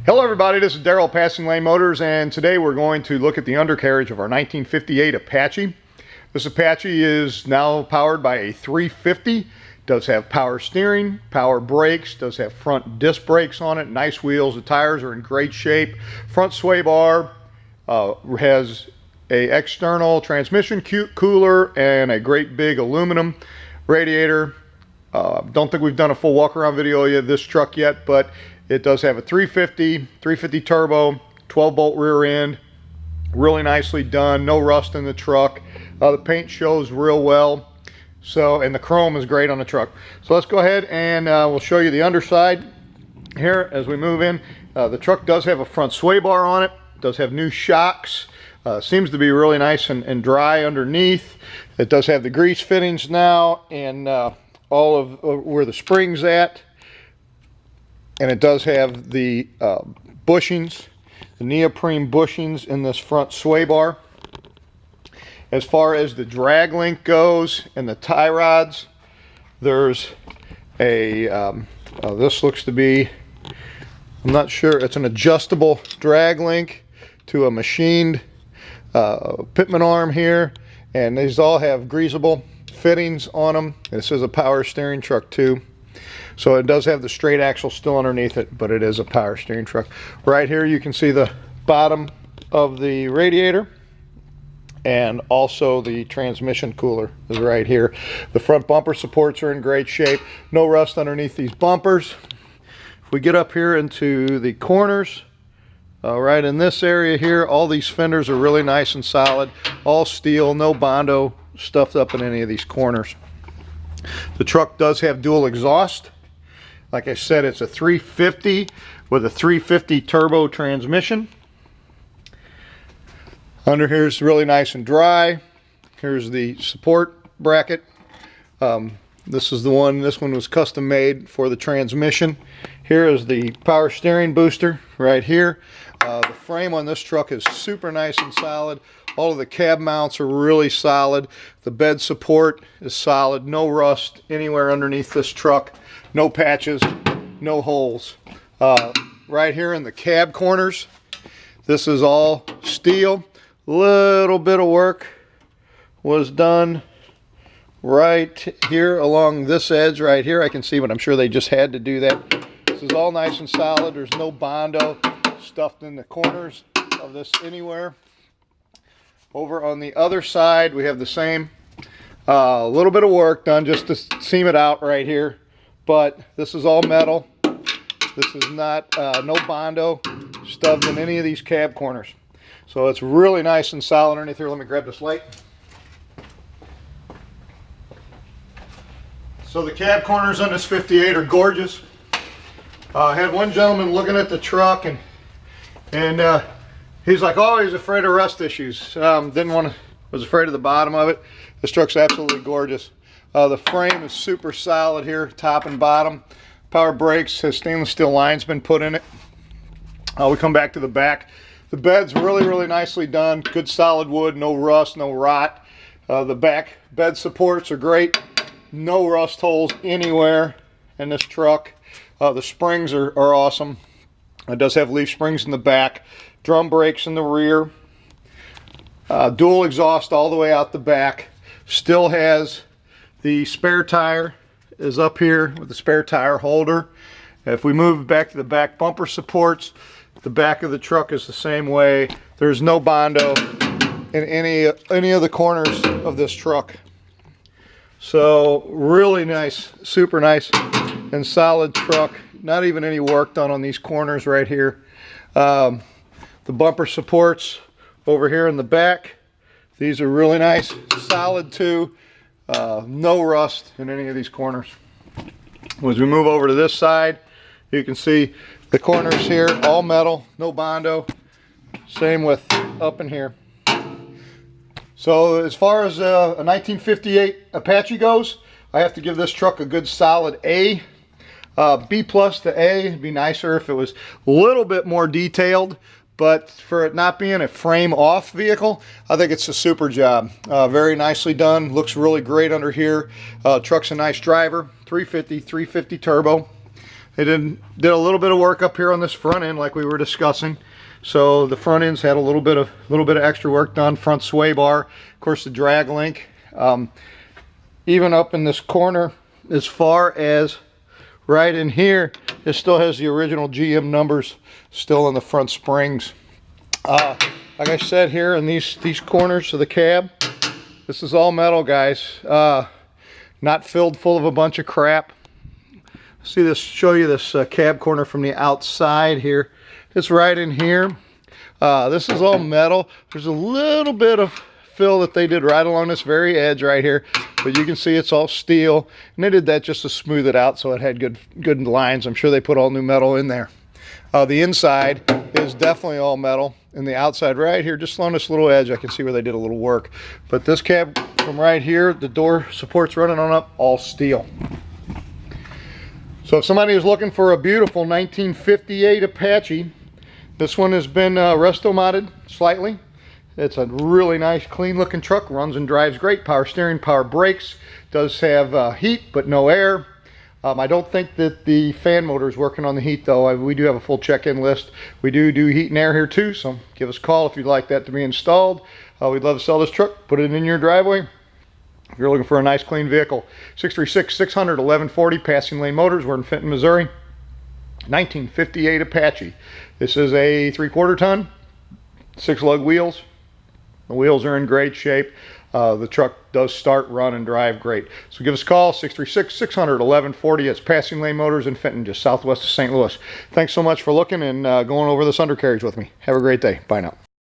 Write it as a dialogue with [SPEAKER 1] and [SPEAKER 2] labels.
[SPEAKER 1] Hello everybody, this is Daryl, Passing Lane Motors, and today we're going to look at the undercarriage of our 1958 Apache. This Apache is now powered by a 350. Does have power steering, power brakes, does have front disc brakes on it, nice wheels, the tires are in great shape. Front sway bar has a external transmission cooler and a great big aluminum radiator. Don't think we've done a full walk around video of this truck yet, but it does have a 350 turbo, 12 bolt rear end, really nicely done, no rust in the truck. The paint shows real well, and the chrome is great on the truck. So let's go ahead and we'll show you the underside here as we move in. The truck does have a front sway bar on it, does have new shocks, seems to be really nice and dry underneath. It does have the grease fittings now and all of where the spring's at. And it does have the bushings, the neoprene bushings in this front sway bar. As far as the drag link goes and the tie rods, there's a, this looks to be, I'm not sure, it's an adjustable drag link to a machined pitman arm here. And these all have greasable fittings on them. This is a power steering truck too. So it does have the straight axle still underneath it, but it is a power steering truck. Right here you can see the bottom of the radiator, and also the transmission cooler is right here. The front bumper supports are in great shape. No rust underneath these bumpers. If we get up here into the corners, right in this area here, all these fenders are really nice and solid. All steel, no Bondo stuffed up in any of these corners. The truck does have dual exhaust. Like I said, it's a 350 with a 350 turbo transmission. Under here is really nice and dry. Here's the support bracket. This is the one, this one was custom made for the transmission. Here is the power steering booster right here. The frame on this truck is super nice and solid. All of the cab mounts are really solid. The bed support is solid. No rust anywhere underneath this truck. No patches, no holes. Right here in the cab corners, this is all steel. Little bit of work was done right here along this edge right here. I can see, but I'm sure they just had to do that. This is all nice and solid. There's no Bondo stuffed in the corners of this anywhere. Over on the other side, we have the same. A little bit of work done just to seam it out right here. But this is all metal. This is not, no Bondo stuffed in any of these cab corners. So it's really nice and solid underneath here. Let me grab this light. So the cab corners on this 58 are gorgeous. I had one gentleman looking at the truck and he's like, oh, he's afraid of rust issues. Was afraid of the bottom of it. This truck's absolutely gorgeous. The frame is super solid here, top and bottom. Power brakes, has stainless steel lines been put in it. We come back to the back. The bed's really nicely done. Good solid wood, no rust, no rot. The back bed supports are great. No rust holes anywhere in this truck. The springs are awesome. It does have leaf springs in the back. Drum brakes in the rear. Dual exhaust all the way out the back. Still has the spare tire is up here with the spare tire holder. If we move back to the back bumper supports, the back of the truck is the same way. There's no Bondo in any of the corners of this truck. So really nice, super nice and solid truck. Not even any work done on these corners right here. The bumper supports over here in the back, these are really nice, solid too. No rust in any of these corners. As we move over to this side, you can see the corners here, all metal, no Bondo. Same with up in here. So as far as a 1958 Apache goes, I have to give this truck a good solid A. B plus to A. It'd be nicer if it was a little bit more detailed. But for it not being a frame-off vehicle, I think it's a super job. Very nicely done. Looks really great under here. Truck's a nice driver. 350 turbo. They did a little bit of work up here on this front end, like we were discussing. So the front ends had a little bit of extra work done. Front sway bar, of course, the drag link. Even up in this corner, as far as right in here, it still has the original GM numbers still in the front springs. Like I said, here in these corners of the cab, this is all metal, guys. Not filled full of a bunch of crap. See this, show you this cab corner from the outside here. It's right in here. This is all metal. There's a little bit of fill that they did right along this very edge right here, but you can see it's all steel, and they did that just to smooth it out so it had good lines. I'm sure they put all new metal in there. The inside is definitely all metal, and the outside right here, just along this little edge, I can see where they did a little work. But this cab from right here, the door supports running on up, all steel. So if somebody is looking for a beautiful 1958 Apache, this one has been resto modded slightly. It's a really nice, clean looking truck, runs and drives great. Power steering, power brakes, does have heat but no air. I don't think that the fan motor is working on the heat though. We do have a full check-in list. We do heat and air here too, so give us a call if you'd like that to be installed. We'd love to sell this truck, put it in your driveway. If you're looking for a nice clean vehicle, 636-600-1140, Passing Lane Motors. We're in Fenton, Missouri. 1958 Apache. This is a 3/4 ton, 6-lug wheels. The wheels are in great shape. The truck does start, run, and drive great. So give us a call, 636-600-1140. It's Passing Lane Motors in Fenton, just southwest of St. Louis. Thanks so much for looking and going over this undercarriage with me. Have a great day. Bye now.